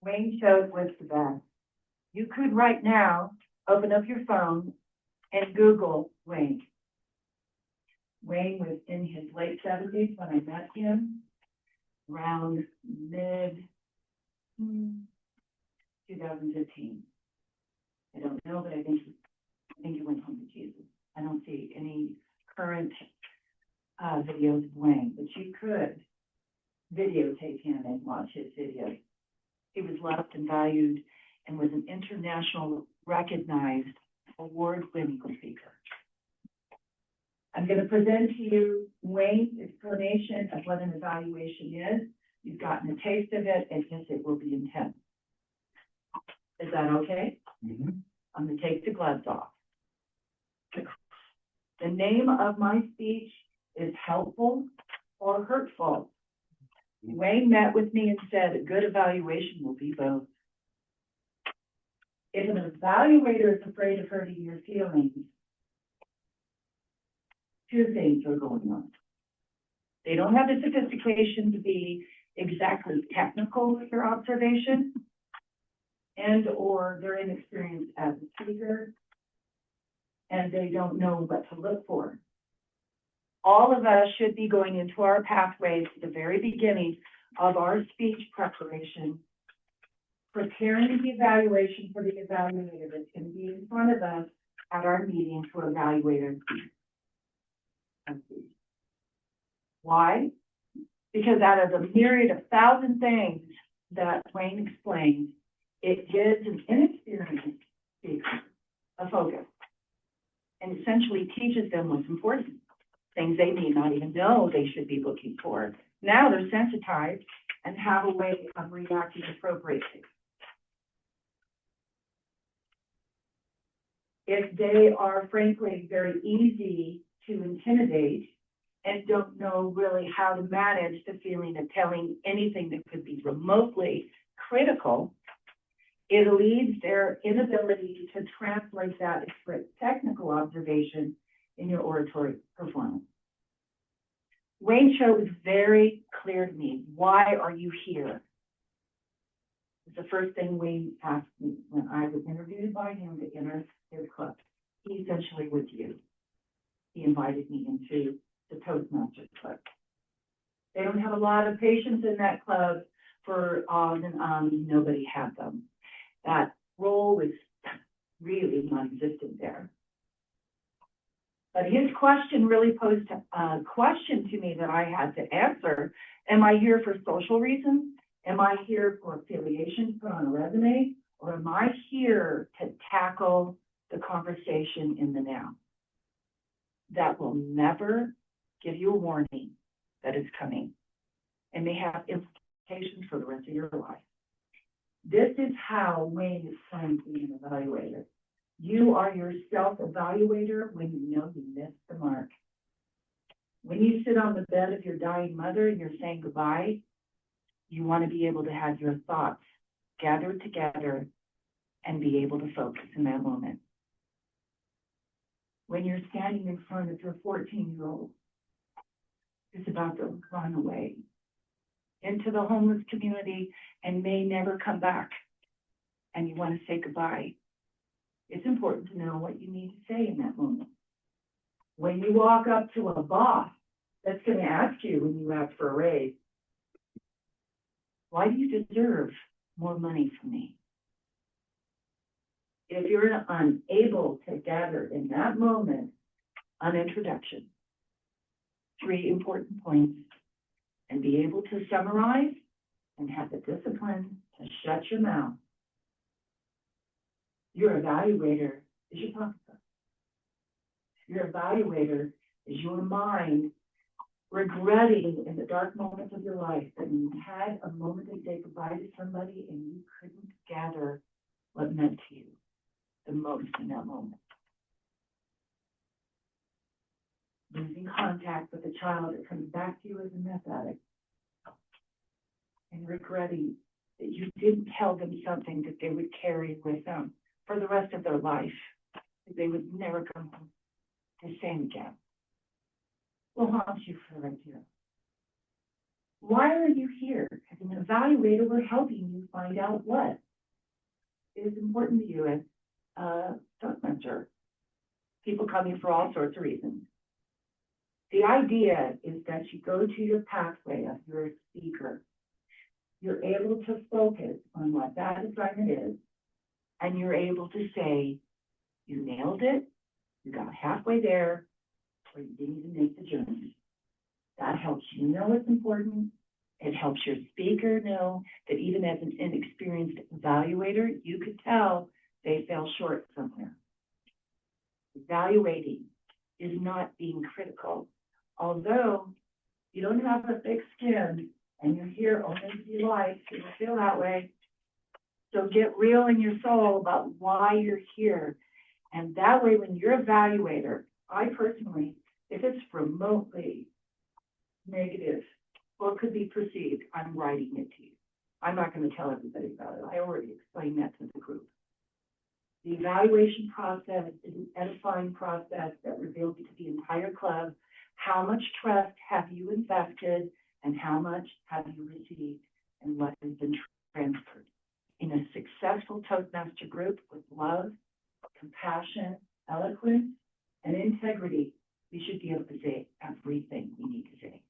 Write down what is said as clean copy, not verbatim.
Wayne chose was the best. You could right now open up your phone and Google Wayne. Wayne was in his late 70s when I met him, around mid 2015. I don't know, but I think he went home to Jesus. I don't see any current videos of Wayne, but you could videotape him and watch his videos. He was loved and valued and was an international recognized award-winning speaker. I'm going to present to you Wayne's explanation of what an evaluation is. You've gotten a taste of it, and yes, it will be intense. Is that okay? Mm-hmm. I'm going to take the gloves off. The name of my speech is Helpful or Hurtful. Wayne met with me and said a good evaluation will be both. If an evaluator is afraid of hurting your feelings, two things are going on. They don't have the sophistication to be exactly technical with their observation, and or they're inexperienced as a speaker, and they don't know what to look for. All of us should be going into our pathways at the very beginning of our speech preparation, preparing the evaluation for the evaluator that's going to be in front of us at our meeting to evaluate our speech. Why? Because out of the myriad of 1,000 things that Wayne explained, it gives an inexperienced speaker a focus and essentially teaches them what's important, things they may not even know they should be looking for. Now they're sensitized and have a way of reacting appropriately. If they are frankly very easy to intimidate and don't know really how to manage the feeling of telling anything that could be remotely critical, it leads their inability to translate that into technical observation in your oratory performance. Wayne Cho was very clear to me. Why are you here? It's the first thing Wayne asked me when I was interviewed by him to enter his club. He essentially was you. He invited me into the Toastmasters Club. They don't have a lot of patience in that club for on and on. Nobody had them. That role was really non-existent there. But his question really posed a question to me that I had to answer. Am I here for social reasons? Am I here for affiliation put on a resume? Or am I here to tackle the conversation in the now? That will never give you a warning that it's coming and may have implications for the rest of your life. This is how Wayne is trying to be an evaluator. You are your self-evaluator when you know you missed the mark. When you sit on the bed of your dying mother and you're saying goodbye, you want to be able to have your thoughts gathered together and be able to focus in that moment. When you're standing in front of your 14-year-old who's about to run away into the homeless community and may never come back, and you want to say goodbye, it's important to know what you need to say in that moment. When you walk up to a boss that's going to ask you when you ask for a raise, why do you deserve more money from me? If you're unable to gather in that moment an introduction, 3 important points, and be able to summarize and have the discipline to shut your mouth, your evaluator is your pocketbook. Your evaluator is your mind regretting in the dark moments of your life that you had a moment to say goodbye to somebody and you couldn't gather what meant to you the most in that moment. Losing contact with a child that comes back to you as a meth addict and regretting that you didn't tell them something that they would carry with them for the rest of their life, that they would never come home the same again, will haunt you for right here. Why are you here? As an evaluator, we're helping you find out what is important to you as a Toastmaster. People come here for all sorts of reasons. The idea is that you go to your pathway of your speaker. You're able to focus on what that assignment is, and you're able to say, you nailed it, you got halfway there, or you didn't even make the journey. That helps you know what's important. It helps your speaker know that even as an inexperienced evaluator, you could tell they fell short somewhere. Evaluating is not being critical. Although you don't have a thick skin and you're here only to be liked, you don't feel that way. So get real in your soul about why you're here. And that way, when you're evaluator, I personally, if it's remotely negative, or could be perceived, I'm writing it to you. I'm not going to tell everybody about it. I already explained that to the group. The evaluation process is an edifying process that reveals to the entire club how much trust have you invested and how much have you received and what has been transferred. In a successful Toastmaster group with love, compassion, eloquence, and integrity, we should be able to say everything we need to say.